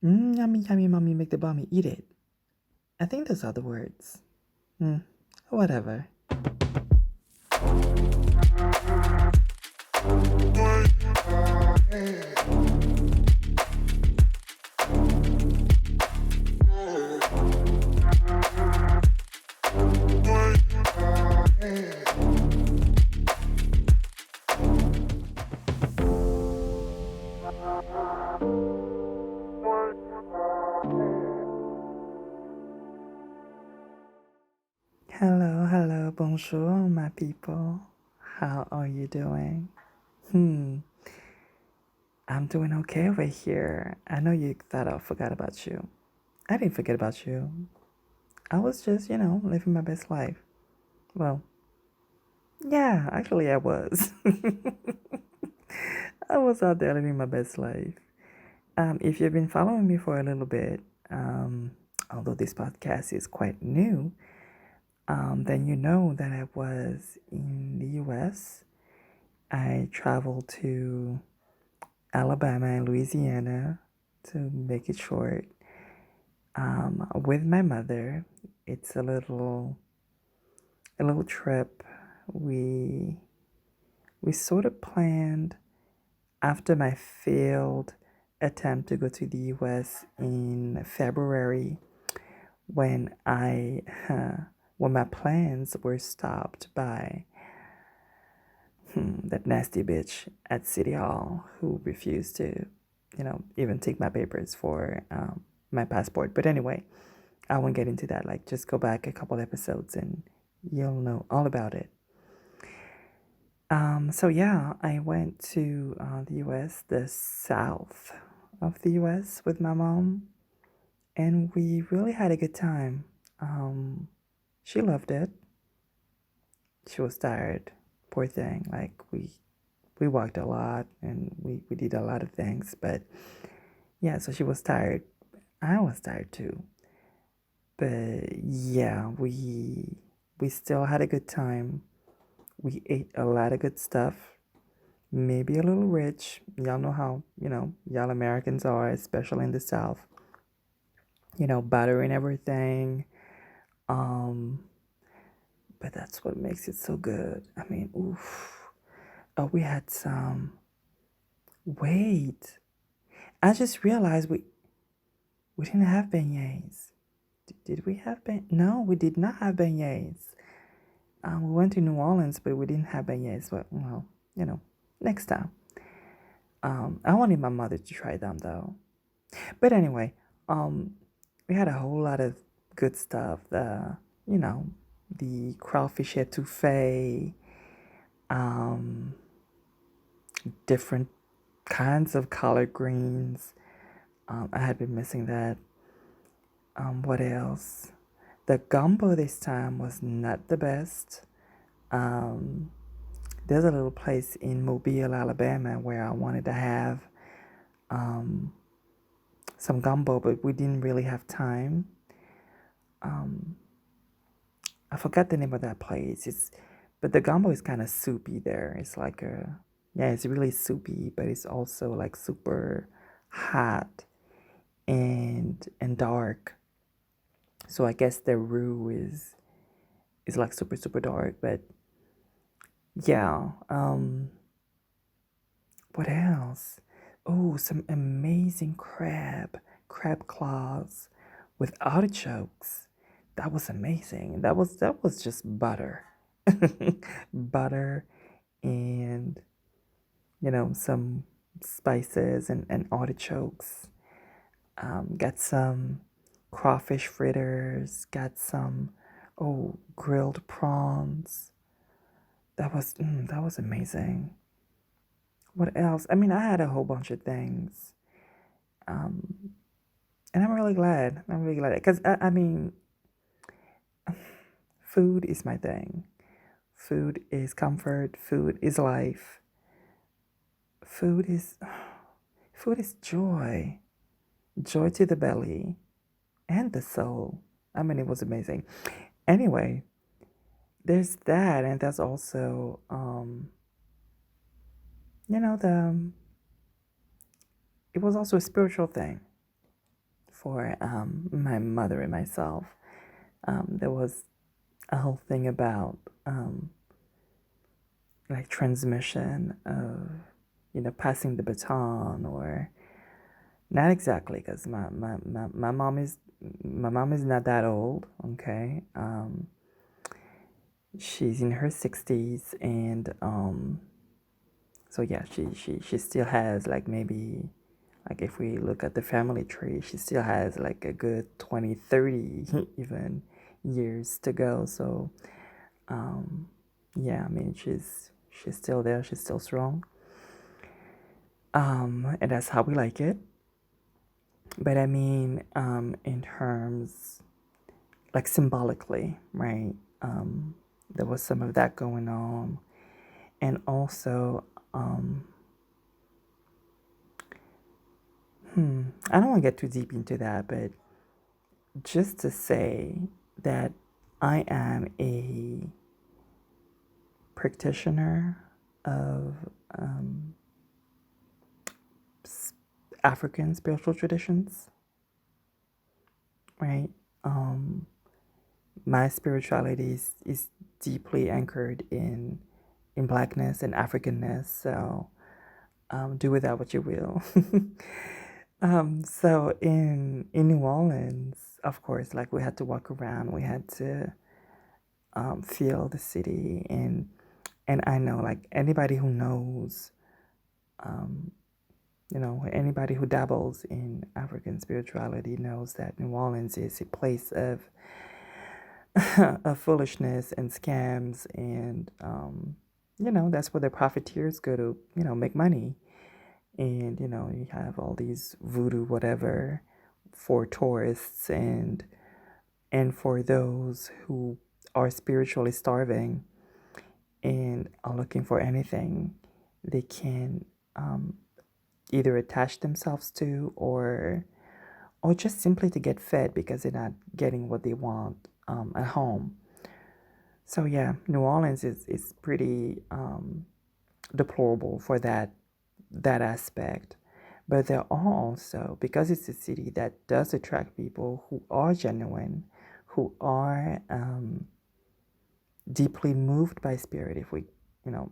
Yummy, yummy, mommy, make the mommy eat it. I think those are the words. Whatever. Hello, hello, bonjour, my people. How are you doing? I'm doing okay over here. I know you thought I forgot about you. I didn't forget about you. I was just, living my best life. Well, yeah, actually, I was. I was out there living my best life. If you've been following me for a little bit, although this podcast is quite new, then you know that I was in the US. I traveled to Alabama and Louisiana, to make it short, with my mother. It's a little trip. We we sort of planned after my failed attempt to go to the US in February, when I when my plans were stopped by that nasty bitch at City Hall who refused to, even take my papers for my passport. But anyway, I won't get into that. Like, just go back a couple episodes and you'll know all about it. So yeah, I went to the US, the south of the US, with my mom, and we really had a good time. She loved it. She was tired, poor thing. Like, we walked a lot and we did a lot of things, but yeah, so she was tired. I was tired too. But yeah, we still had a good time. We ate a lot of good stuff. Maybe a little rich. Y'all know how, y'all Americans are, especially in the South. Butter and everything. Um, but that's what makes it so good. I mean, oof. Oh, we had some. Wait. I just realized we didn't have beignets. Did we have beignets? No, we did not have beignets. We went to New Orleans, but we didn't have beignets. But, well, next time. I wanted my mother to try them, though. But anyway, um, we had a whole lot of good stuff. You know, the crawfish etouffee, um, different kinds of collard greens. I had been missing that. What else? The gumbo this time was not the best. Um, there's a little place in Mobile, Alabama, where I wanted to have um, some gumbo, but we didn't really have time. Um, I forgot the name of that place. But the gumbo is kind of soupy there. It's like yeah, it's really soupy, but it's also like super hot and dark. So I guess the roux is like super super dark. But yeah, what else? Oh, some amazing crab claws with artichokes. That was amazing. That was just butter. Butter and some spices and artichokes. Got some crawfish fritters, got some grilled prawns. That was amazing. What else? I mean, I had a whole bunch of things. Um, and I'm really glad. I'm really glad because I mean, food is my thing. Food is comfort. Food is life. Food is food is joy. Joy to the belly and the soul. I mean, it was amazing. Anyway, there's that, and there's also the it was also a spiritual thing. for my mother and myself. There was a whole thing about like transmission of, passing the baton, or not exactly, because my mom is not that old, okay? She's in her 60s, and so yeah, she still has, like, maybe, like, if we look at the family tree, she still has like a good 20, 30 even years to go. So yeah, I mean, she's still there, she's still strong. And that's how we like it. But I mean, in terms, like, symbolically, right? There was some of that going on. And also, I don't want to get too deep into that, but just to say that I am a practitioner of African spiritual traditions, right? Um, my spirituality is deeply anchored in blackness and Africanness. So do with that what you will. So in New Orleans, of course, like, we had to walk around, we had to feel the city, and I know, like, anybody who knows, anybody who dabbles in African spirituality knows that New Orleans is a place of of foolishness and scams, and that's where the profiteers go to, make money. And you have all these voodoo whatever for tourists, and for those who are spiritually starving and are looking for anything they can either attach themselves to, or just simply to get fed because they're not getting what they want at home. So yeah, New Orleans is pretty deplorable for that aspect. But there are also, because it's a city that does attract people who are genuine, who are deeply moved by spirit, you know,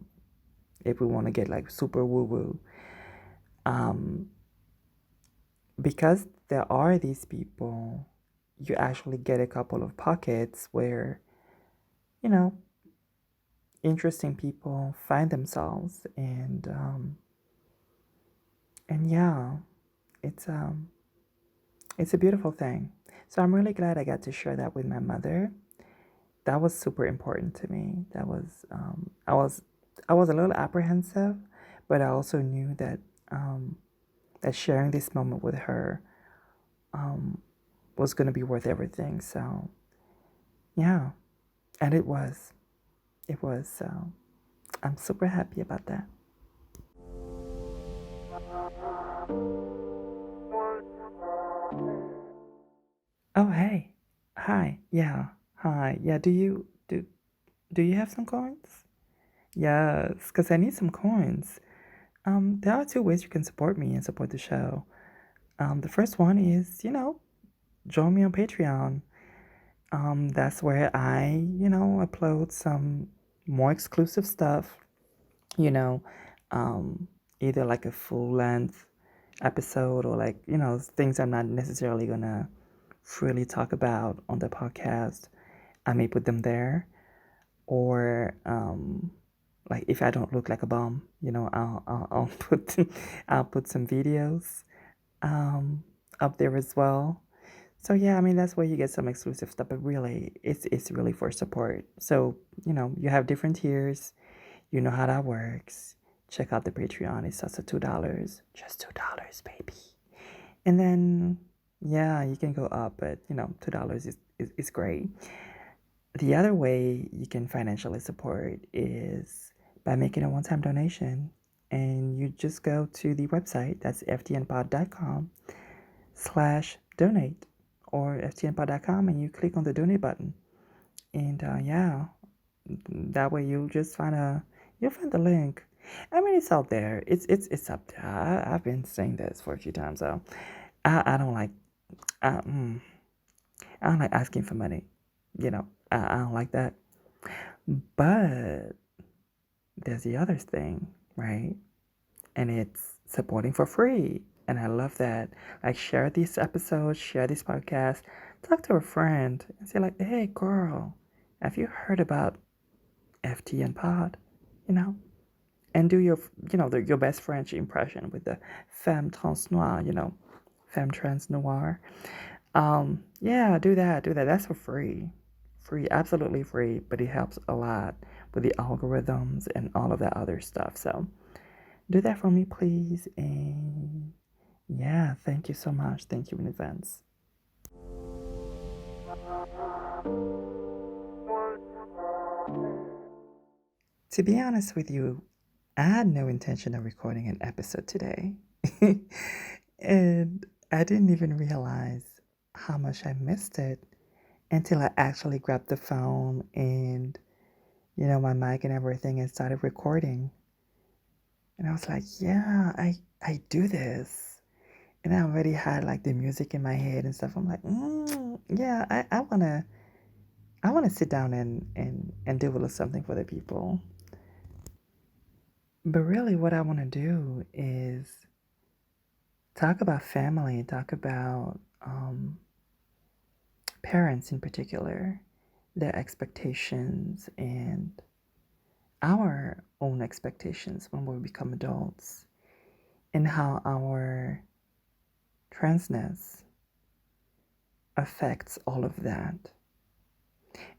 if we want to get, like, super woo woo. Because there are these people, you actually get a couple of pockets where, you know, interesting people find themselves, and yeah, it's um it's a beautiful thing. So I'm really glad I got to share that with my mother. That was super important to me. That was I was a little apprehensive, but I also knew that that sharing this moment with her was going to be worth everything. So yeah, and it was. It was. So I'm super happy about that. Oh, hey. Hi. Yeah. Hi. Yeah, do you have some coins? Yes, because I need some coins. There are two ways you can support me and support the show. The first one is, join me on Patreon. That's where I, upload some more exclusive stuff, you know, um, either like a full length episode, or, like, things I'm not necessarily gonna freely talk about on the podcast. I may put them there, or like, if I don't look like a bum, I'll put I'll put some videos um, up there as well. So yeah, I mean, that's where you get some exclusive stuff, but really, it's really for support. So you have different tiers. You know how that works. Check out the Patreon. It's just $2, just $2, baby. And then yeah, you can go up, but $2 is great. The other way you can financially support is by making a one-time donation. And you just go to the website, that's ftnpod.com/donate, or ftnpod.com, and you click on the donate button. And yeah, that way you'll find the link. I mean, it's out there. It's up there. I've been saying this for a few times, so I don't like Uh, mm, I don't like asking for money. I don't like that. But there's the other thing, right? And it's supporting for free. And I love that. Like, share these episodes, share this podcast, talk to a friend and say, like, hey, girl, have you heard about FTN Pod? You know? And do your best French impression with the femme trans noir, femme trans noir. Yeah, do that. Do that. That's for free. Free, absolutely free, but it helps a lot with the algorithms and all of that other stuff. So do that for me, please. And yeah, thank you so much. Thank you in advance. To be honest with you, I had no intention of recording an episode today. And I didn't even realize how much I missed it until I actually grabbed the phone and, my mic and everything and started recording. And I was like, yeah, I do this. And I already had like the music in my head and stuff. I'm like, yeah, I wanna sit down and do a little something for the people. But really what I wanna do is talk about family, talk about parents in particular, their expectations and our own expectations when we become adults, and how our transness affects all of that.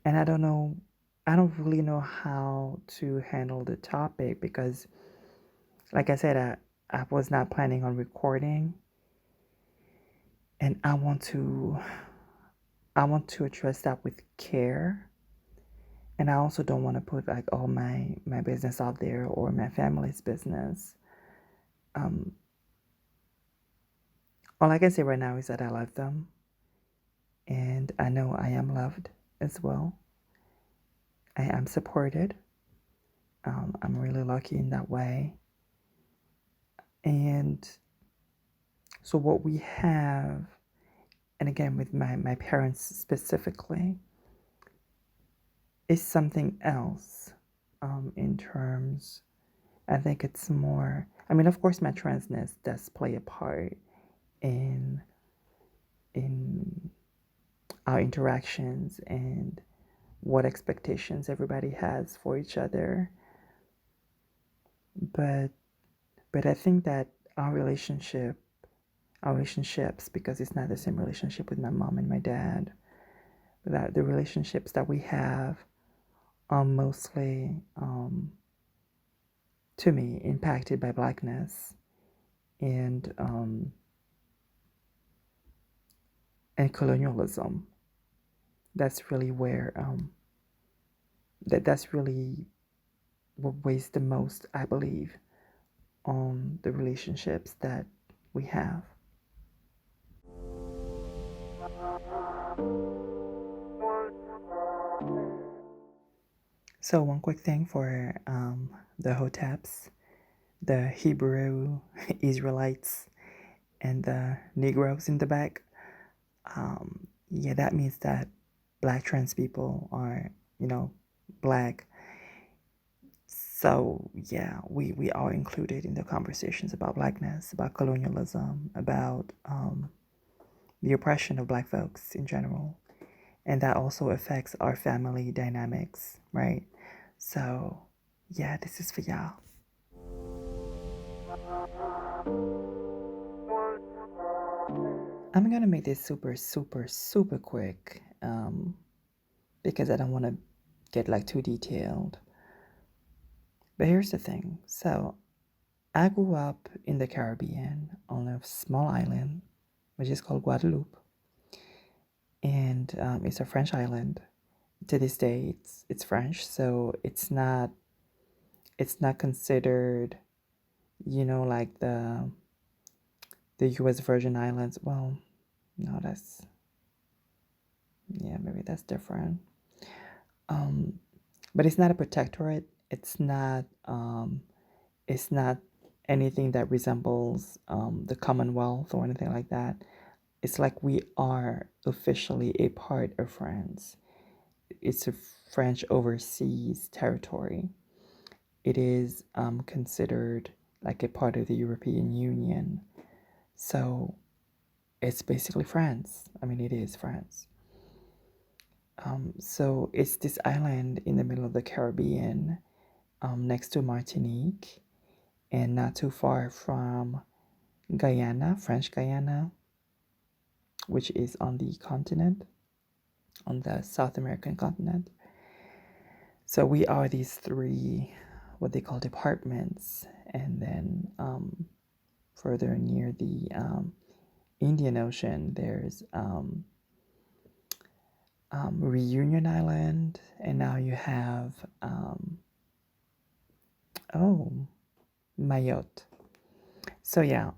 And I don't really know how to handle the topic because, like I said, I was not planning on recording, and I want to address that with care. And I also don't want to put like all my business out there or my family's business. Um, all I can say right now is that I love them, and I know I am loved as well. I am supported. I'm really lucky in that way. And so what we have, and again with my parents specifically, is something else. In terms, I think it's more. I mean, of course, my transness does play a part in in our interactions and what expectations everybody has for each other. But I think that our relationships, because it's not the same relationship with my mom and my dad, but that the relationships that we have are mostly, to me, impacted by blackness and colonialism. That's really where that's really what weighs the most, I believe, on the relationships that we have. So one quick thing for the Hoteps, the Hebrew Israelites, and the Negroes in the back. Yeah, that means that black trans people are, black. So yeah, we are included in the conversations about blackness, about colonialism, about the oppression of black folks in general. And that also affects our family dynamics, right? So yeah, this is for y'all. I'm gonna make this super, super, super quick because I don't want to get like too detailed. But here's the thing. So I grew up in the Caribbean on a small island, which is called Guadeloupe, and it's a French island. To this day, it's French, so it's not considered, like the U.S. Virgin Islands. Well, no, that's yeah, maybe that's different. Um, but it's not a protectorate. It's not anything that resembles the Commonwealth or anything like that. it's like we are officially a part of France. It's a French overseas territory. It is considered like a part of the European Union. So it's basically France. I mean, it is France. So it's this island in the middle of the Caribbean, next to Martinique, and not too far from Guyana, French Guyana, which is on the continent, on the South American continent. So we are these three, what they call departments, and then further near the Indian Ocean, there's Reunion Island, and now you have oh, Mayotte. So yeah,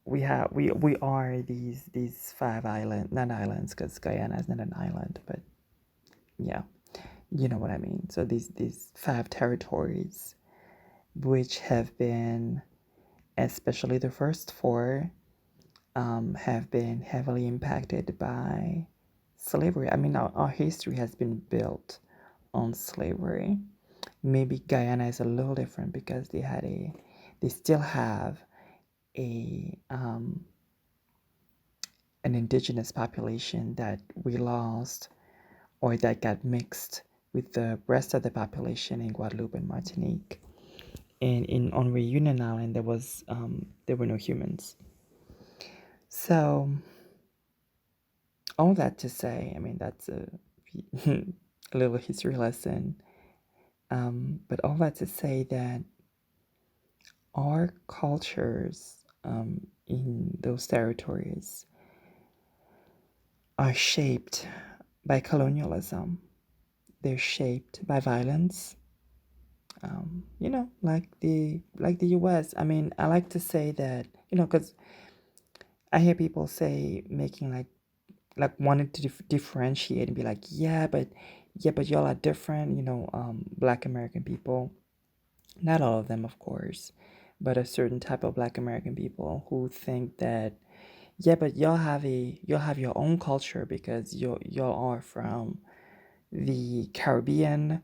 we are these five island, not islands, because Guyana is not an island, but yeah, you know what I mean. So these five territories, which have been, especially the first four, have been heavily impacted by slavery. I mean, our history has been built on slavery. Maybe Guyana is a little different because they still have a an indigenous population that we lost or that got mixed with the rest of the population in Guadeloupe and Martinique. And in on Reunion Island, there were no humans. So all that to say, I mean that's a little history lesson. But all that to say that our cultures in those territories are shaped by colonialism. They're shaped by violence. Like the U.S. I mean, I like to say that because I hear people say making like wanting to differentiate and be like, yeah, but y'all are different. Black American people. Not all of them, of course, but a certain type of Black American people who think that yeah, but y'all have your own culture because y'all are from the Caribbean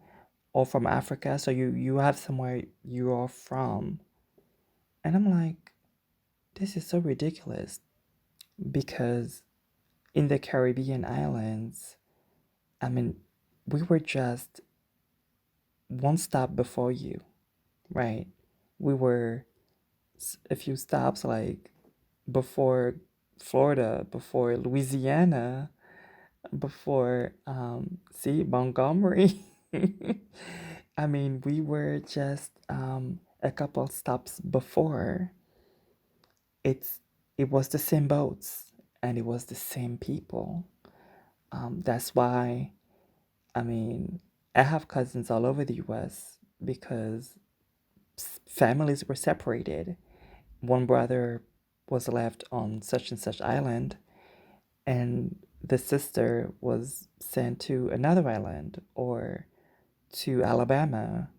or from Africa, so you have somewhere you are from. And I'm like, this is so ridiculous because in the Caribbean islands, I mean, we were just one stop before you, right? We were a few stops like before Florida, before Louisiana, before see Montgomery. I mean, we were just a couple stops before. It's it was the same boats and it was the same people. That's why I mean I have cousins all over the U.S. because families were separated. One brother was left on such and such island, and the sister was sent to another island or to Alabama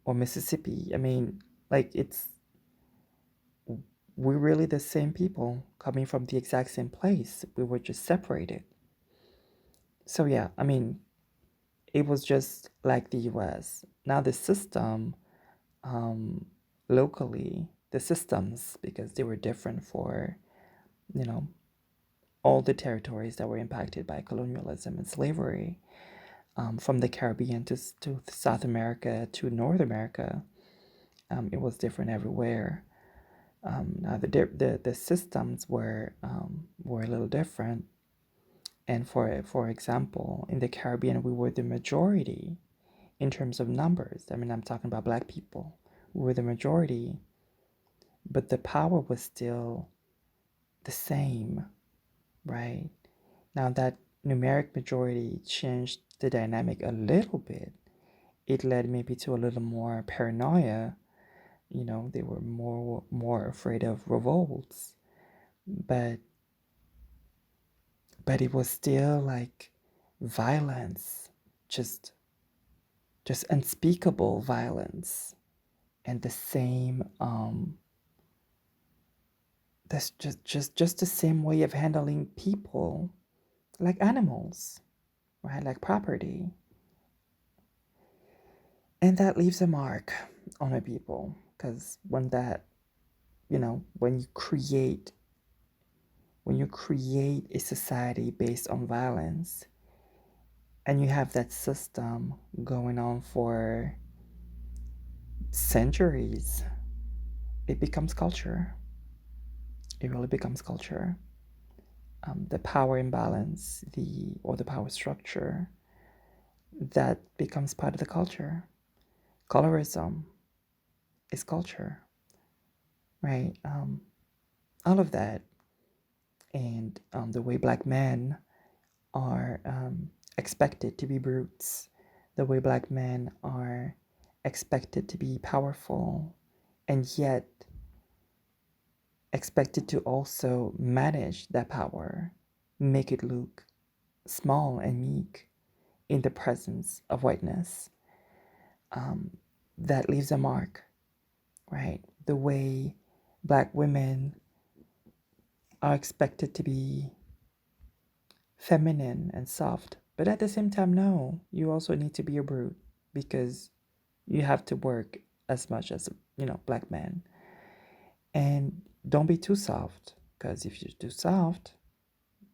or Mississippi. I mean, like we're really the same people coming from the exact same place. We were just separated. So yeah, I mean, it was just like the US. Now the system um locally, the systems because they were different for, you know, all the territories that were impacted by colonialism and slavery, from the Caribbean to South America to North America. It was different everywhere. Now the systems were a little different. And for example, in the Caribbean, we were the majority in terms of numbers. I mean, I'm talking about Black people. We were the majority, but the power was still the same, right? Now that numeric majority changed the dynamic a little bit. It led maybe to a little more paranoia. They were more afraid of revolts, but it was still like violence, just unspeakable violence, and the same That's just the same way of handling people, like animals, right? Like property. And that leaves a mark on a people, because when that, when you create a society based on violence, and you have that system going on for centuries, it becomes culture. It really becomes culture. The power imbalance, the power structure, that becomes part of the culture. Colorism is culture, right? All of that, and the way black men are expected to be brutes, the way black men are expected to be powerful, and yet expected to also manage that power, make it look small and meek in the presence of whiteness. That leaves a mark, right? The way black women are expected to be feminine and soft, but at the same time, no, you also need to be a brute, because you have to work as much as, black men. And don't be too soft, because if you're too soft,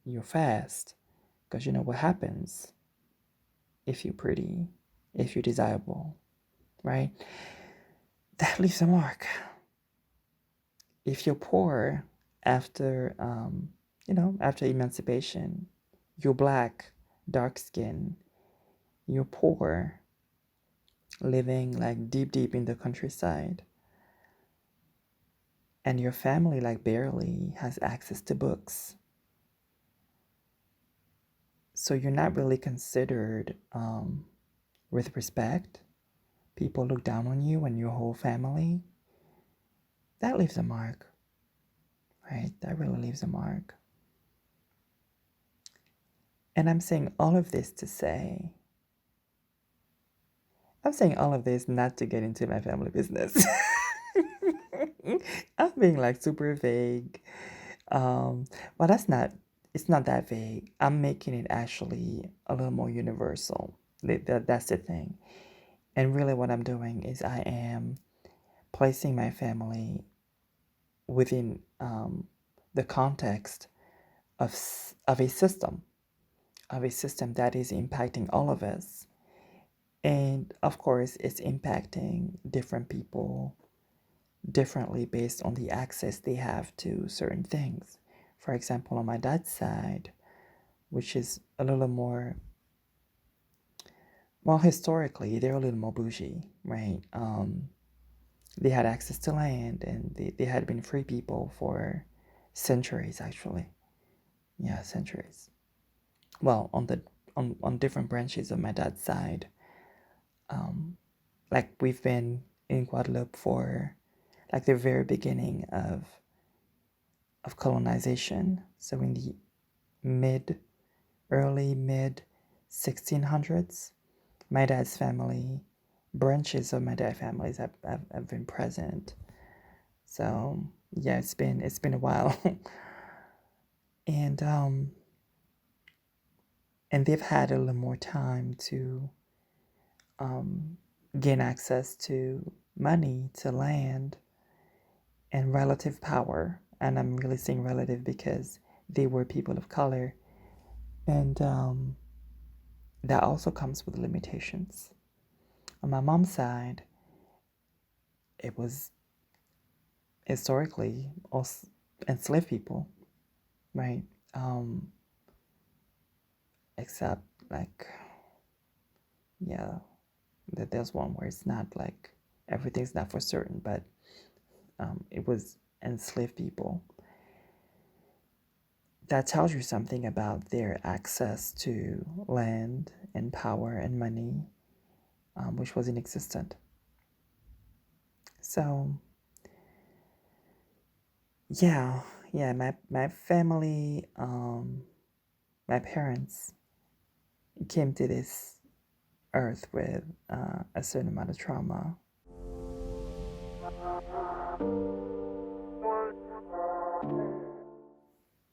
you're fast. Because you know what happens if you're pretty, if you're desirable, right? That leaves a mark. If you're poor after, after emancipation, you're black, dark skin, you're poor, living like deep in the countryside, and your family like barely has access to books. So you're not really considered with respect. People look down on you and your whole family. That leaves a mark, right? That really leaves a mark. And I'm saying all of this to say, I'm saying all of this not to get into my family business. I'm being like super vague. Well, it's not that vague. I'm making it actually a little more universal. That's the thing. And really, what I'm doing is I am placing my family within the context of a system, that is impacting all of us. And of course, it's impacting different people differently based on the access they have to certain things. For example, on my dad's side, which is a little more, well, historically, they're a little more bougie, right? They had access to land, and they had been free people for centuries, actually. Yeah, centuries. Well, on different branches of my dad's side, like we've been in Guadeloupe for like the very beginning of colonization. So in the early mid 1600s, my dad's family, branches of my dad's families have been present. So yeah, it's been a while. and and they've had a little more time to gain access to money, to land, and relative power. And I'm really saying relative because they were people of color. And that also comes with limitations. On my mom's side, it was historically all enslaved people, right? Except, like, yeah, that there's one where it's not like everything's not for certain, but it was enslaved people. That tells you something about their access to land and power and money, which was inexistent. So, yeah, my family, my parents came to this earth with a certain amount of trauma.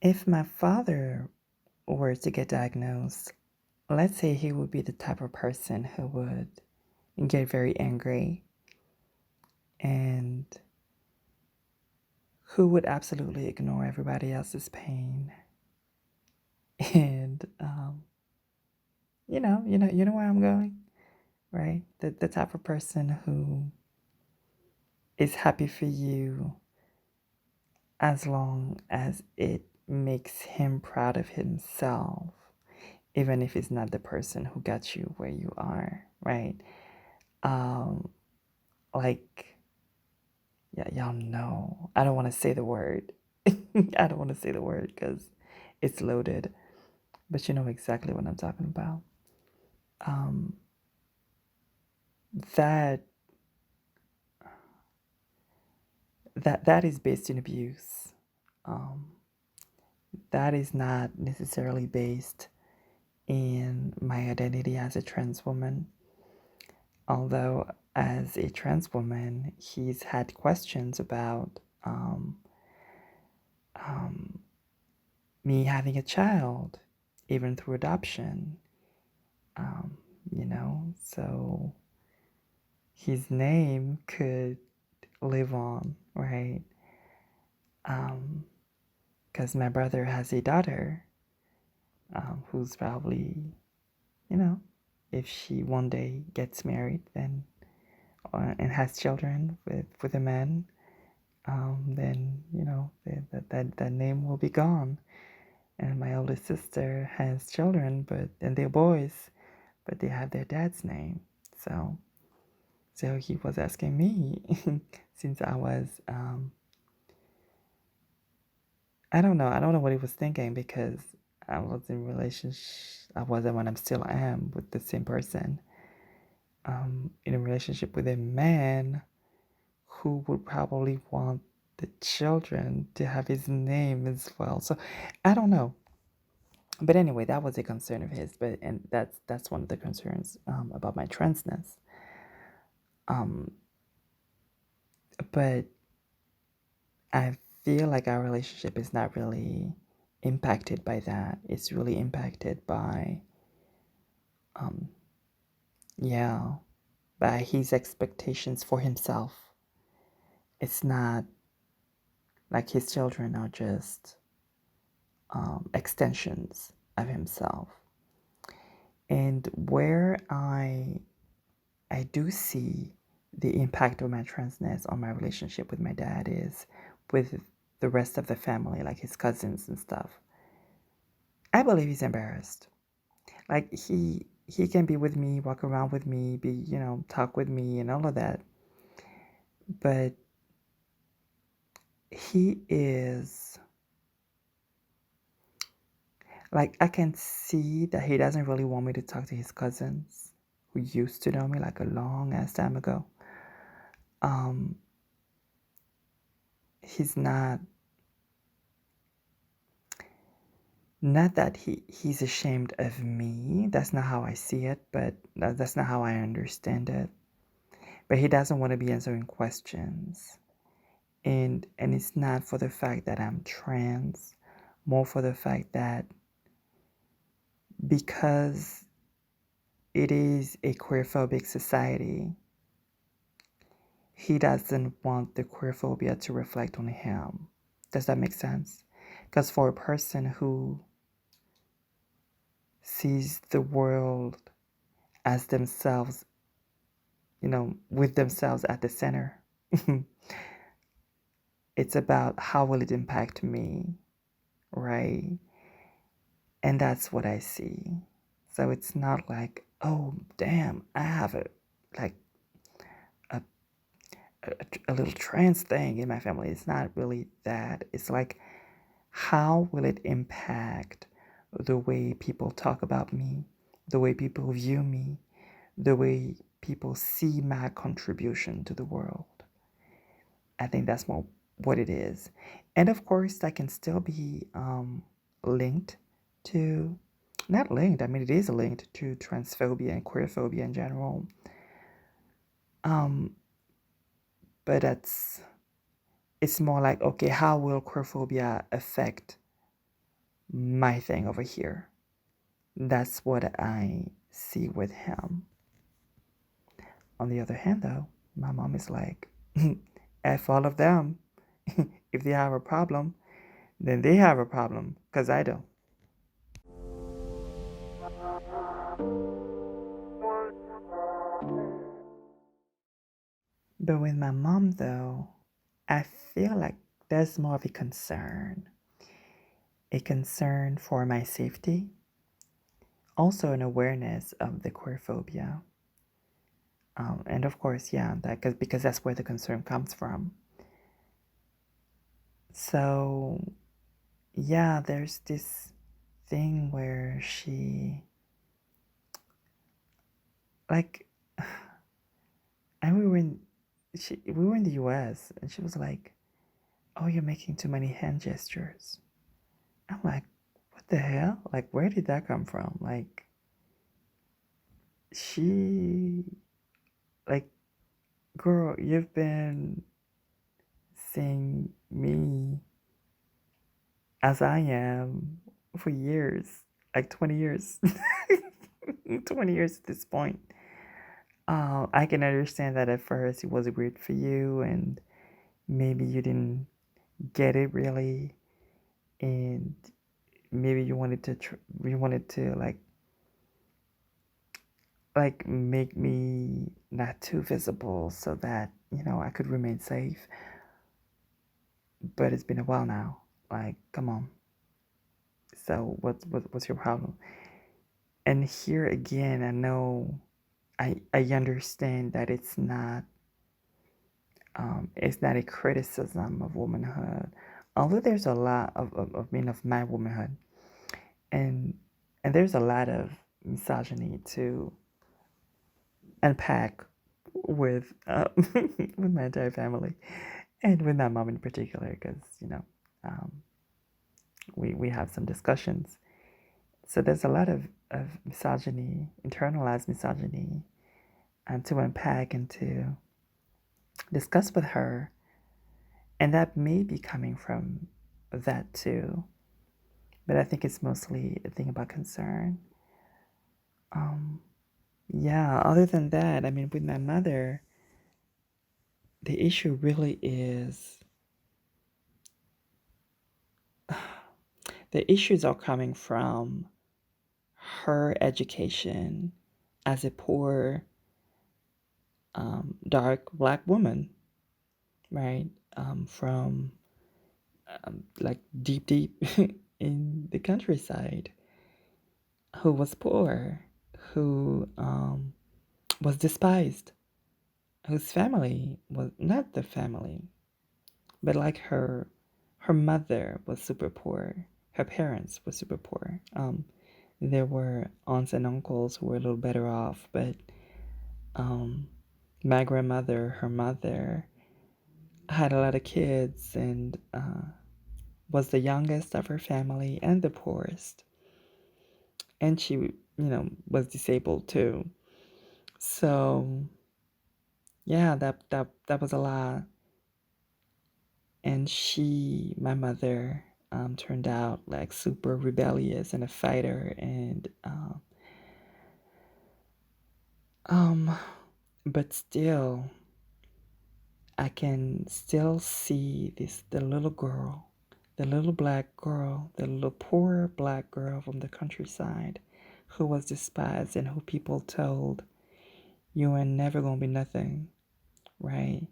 If my father were to get diagnosed, let's say he would be the type of person who would get very angry and who would absolutely ignore everybody else's pain. And you know where I'm going, right? The type of person who is happy for you as long as it makes him proud of himself, even if it's not the person who got you where you are, right? Um, like, yeah, y'all know. I don't want to say the word. I don't want to say the word because it's loaded, but you know exactly what I'm talking about. Um, that that is based in abuse. Um, that is not necessarily based in my identity as a trans woman. Although, as a trans woman, he's had questions about um, me having a child, even through adoption. Um, so his name could live on, right? Because my brother has a daughter who's probably, you know, if she one day gets married then and has children with a man, then that name will be gone. And my oldest sister has children, and they're boys, but they have their dad's name. So he was asking me since I was I don't know. I don't know what he was thinking because I was in relationship. I wasn't when I'm still am with the same person. In a relationship with a man who would probably want the children to have his name as well. So I don't know. But anyway, that was a concern of his. And that's one of the concerns about my transness. Um, but I feel like our relationship is not really impacted by that. It's really impacted by um, yeah, by his expectations for himself. It's not like his children are just extensions of himself. And where I do see the impact of my transness on my relationship with my dad is with the rest of the family, like his cousins and stuff. I believe he's embarrassed. Like he can be with me, walk around with me, be, talk with me and all of that. But he is like I can see that he doesn't really want me to talk to his cousins who used to know me like a long ass time ago. Um he's not that he's ashamed of me. That's not how I see it, but that's not how I understand it. But he doesn't want to be answering questions. And it's not for the fact that I'm trans, more for the fact that because it is a queerphobic society, he doesn't want the queerphobia to reflect on him. Does that make sense? Because for a person who sees the world as themselves, with themselves at the center, it's about how will it impact me, right? And that's what I see. So it's not like, oh, damn, I have like a, a little trans thing in my family. It's not really that. It's like, how will it impact the way people talk about me, the way people view me, the way people see my contribution to the world? I think that's more what it is. And of course, that can still be linked to, not linked, I mean, it is linked to transphobia and queerphobia in general. Um, but it's more like, okay, how will queerphobia affect my thing over here. That's what I see with him. On the other hand, though, my mom is like, F all of them. If they have a problem, then they have a problem, because I don't. But with my mom, though, I feel like there's more of a concern for my safety, also an awareness of the queerphobia. And of course, yeah, because that's where the concern comes from. So, yeah, there's this thing where she, like, and we were in the US, and she was like, "Oh, you're making too many hand gestures." I'm like, "What the hell? Like, where did that come from?" Like, she, like, girl, you've been seeing me as I am for years, like 20 years. 20 years at this point. I can understand that at first it was weird for you, and maybe you didn't get it really, and maybe you wanted to make me not too visible so that I could remain safe. But it's been a while now. Like, come on. So what's your problem? And here again, I know I understand that it's not a criticism of womanhood, although there's a lot of my womanhood, and there's a lot of misogyny to unpack with with my entire family, and with my mom in particular, because um, we have some discussions. So there's a lot of misogyny, internalized misogyny, and to unpack and to discuss with her. And that may be coming from that too. But I think it's mostly a thing about concern. Um, yeah, other than that, I mean, with my mother, the issue really is the issues are coming from her education as a poor, dark black woman, right? From like deep in the countryside, who was poor, who was despised, whose family was not the family, but like her mother was super poor. Her parents were super poor. There were aunts and uncles who were a little better off, but um, my grandmother, her mother, had a lot of kids and was the youngest of her family and the poorest. And she, was disabled too. So yeah, that was a lot. And my mother, turned out like super rebellious and a fighter, and um, but still, I can still see the little girl, the little black girl, the little poor black girl from the countryside, who was despised and who people told, "You are never gonna be nothing, right?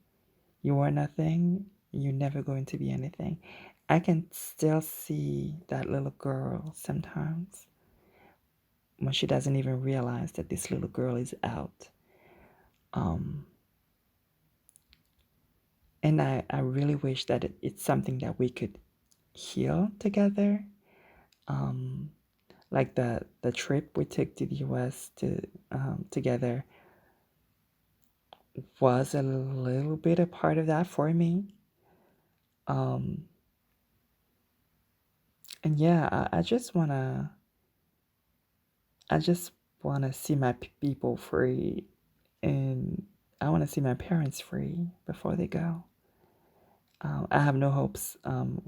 You are nothing. You're never going to be anything." I can still see that little girl sometimes when she doesn't even realize that this little girl is out. Um, and I really wish that it's something that we could heal together. Um, like the trip we took to the US together was a little bit a part of that for me. Um, and yeah, I just wanna see my people free, and I wanna see my parents free before they go. I have no hopes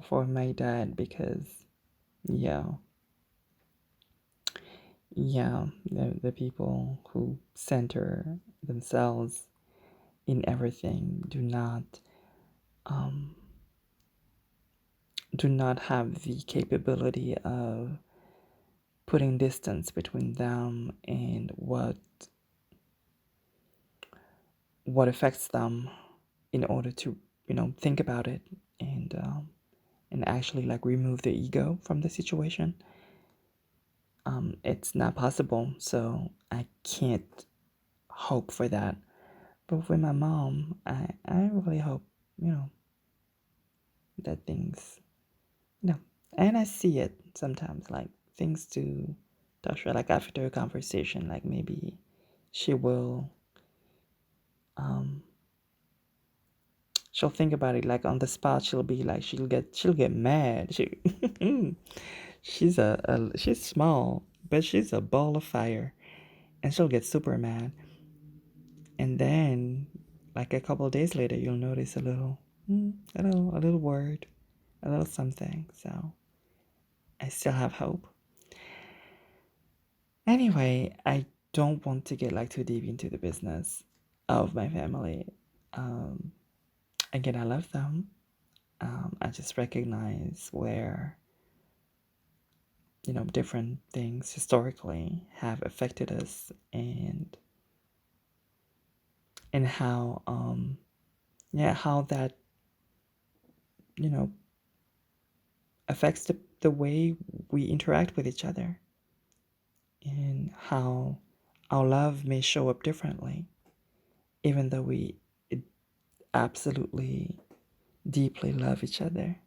for my dad because, yeah, yeah, the people who center themselves in everything um, do not have the capability of putting distance between them and what affects them in order to think about it and actually like remove the ego from the situation. It's not possible, so I can't hope for that. But with my mom, I really hope, you know, that things, you know, and I see it sometimes, like things to touch her, like after a conversation, like maybe she will, um, she'll think about it, like on the spot, she'll be like, she'll get mad. She's small, but she's a ball of fire, and she'll get super mad. And then, like a couple of days later, you'll notice a little word, a little something. So I still have hope. Anyway, I don't want to get like too deep into the business of my family. Um, Again, I love them. I just recognize where different things historically have affected us and how how that you know affects the way we interact with each other and how our love may show up differently, even though we absolutely deeply love each other.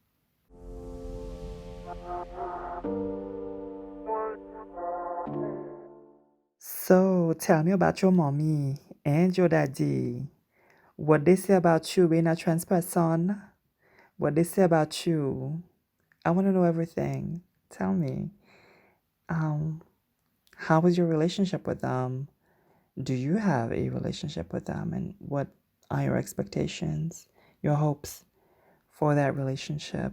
So tell me about your mommy and your daddy. What they say about you being a trans person? What they say about you? I want to know everything. Tell me. Um, how was your relationship with them? Do you have a relationship with them? And what are your expectations, your hopes for that relationship?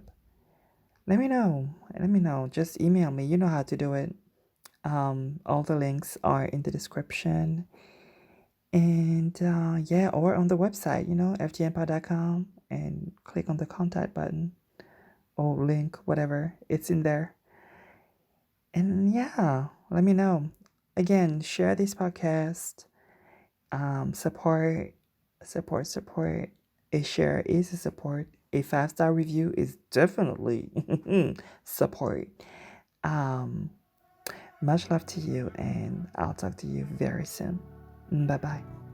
Let me know. Let me know. Just email me. You know how to do it. All the links are in the description. And yeah, or on the website, ftnpod.com, and click on the contact button or link, whatever. It's in there. And yeah, let me know. Again, share this podcast. Support, support. A share is a support. A 5-star review is definitely support. Um, Much love to you, and I'll talk to you very soon. Bye bye.